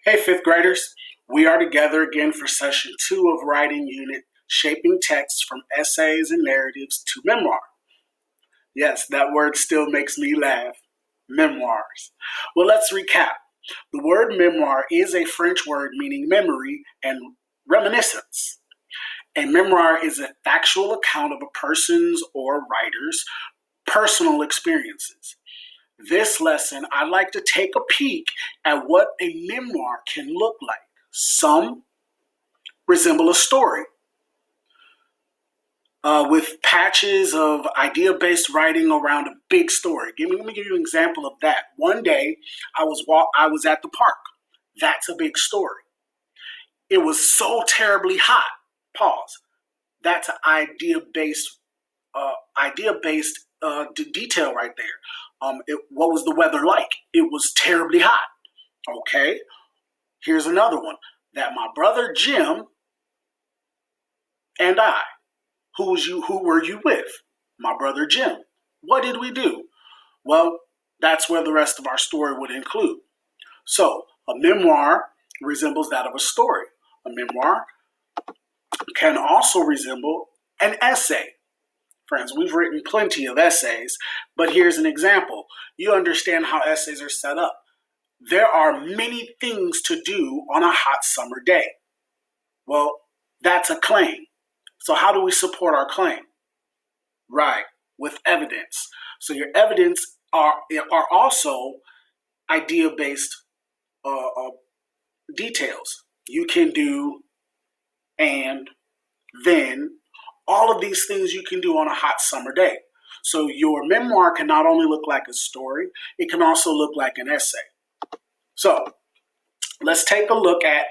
Hey, fifth graders. We are together again for session 2 of writing unit, shaping text from essays and narratives to memoir. Yes, that word still makes me laugh. Memoirs. Well, let's recap. The word memoir is a French word meaning memory and reminiscence. A memoir is a factual account of a person's or writer's personal experiences. This lesson, I'd like to take a peek at what a memoir can look like. Some resemble a story with patches of idea-based writing around a big story. Let me give you an example of that. One day, I was at the park. That's a big story. It was so terribly hot. Pause. That's an idea-based detail right there. What was the weather like? It was terribly hot. Okay. Here's another one. That my brother Jim and I. Who were you with? My brother Jim. What did we do? Well, that's where the rest of our story would include. So, a memoir resembles that of a story. A memoir can also resemble an essay. Friends, we've written plenty of essays, but here's an example. You understand how essays are set up. There are many things to do on a hot summer day. Well, that's a claim. So how do we support our claim? Right, with evidence. So your evidence are also idea-based details. You can do and then all of these things you can do on a hot summer day. So your memoir can not only look like a story, it can also look like an essay. So let's take a look at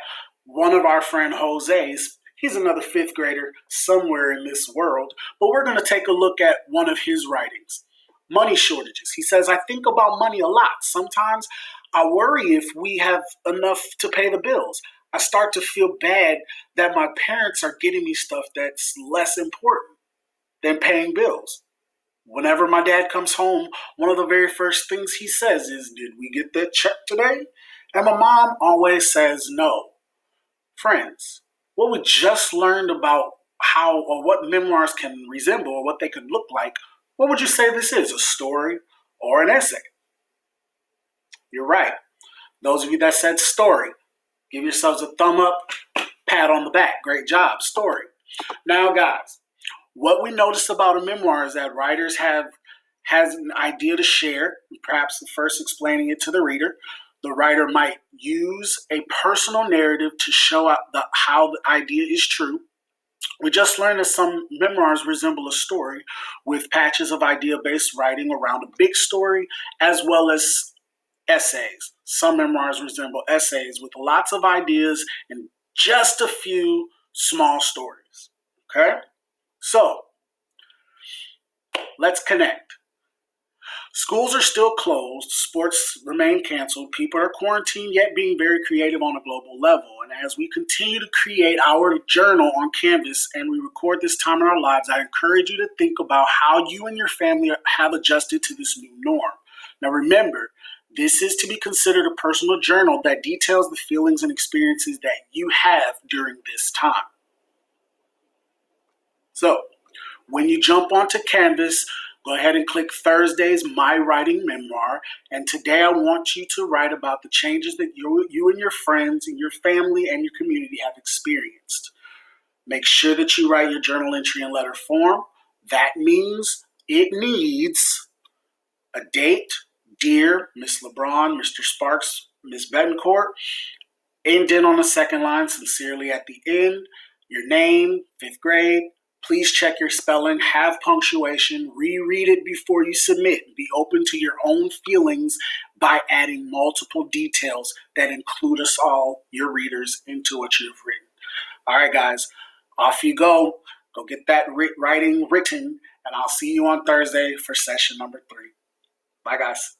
one of our friend Jose's. He's another fifth grader somewhere in this world, but we're going to take a look at one of his writings. Money shortages. He says, I think about money a lot. Sometimes I worry if we have enough to pay the bills. I start to feel bad that my parents are getting me stuff that's less important than paying bills. Whenever my dad comes home, one of the very first things he says is, did we get that check today? And my mom always says no. Friends, what we just learned about how or what memoirs can resemble or what they could look like, what would you say this is, a story or an essay? You're right. Those of you that said story, give yourselves a thumb up, pat on the back. Great job, story. Now, guys, what we noticed about a memoir is that writers has an idea to share, perhaps first explaining it to the reader. The writer might use a personal narrative to show out how the idea is true. We just learned that some memoirs resemble a story with patches of idea-based writing around a big story, as well as essays. Some memoirs resemble essays with lots of ideas and just a few small stories. Okay? So, let's connect. Schools are still closed, sports remain canceled, people are quarantined yet being very creative on a global level. And as we continue to create our journal on Canvas and we record this time in our lives, I encourage you to think about how you and your family have adjusted to this new norm. Now remember, this is to be considered a personal journal that details the feelings and experiences that you have during this time. So, when you jump onto Canvas, go ahead and click Thursday's My Writing Memoir. And today I want you to write about the changes that you and your friends and your family and your community have experienced. Make sure that you write your journal entry in letter form. That means it needs a date, dear Miss LeBron, Mr. Sparks, Miss Betancourt, indent on the second line, sincerely at the end, your name, fifth grade. Please check your spelling, have punctuation, reread it before you submit. Be open to your own feelings by adding multiple details that include us all, your readers, into what you've written. All right, guys, off you go. Go get that writing written, and I'll see you on Thursday for session number 3. Bye, guys.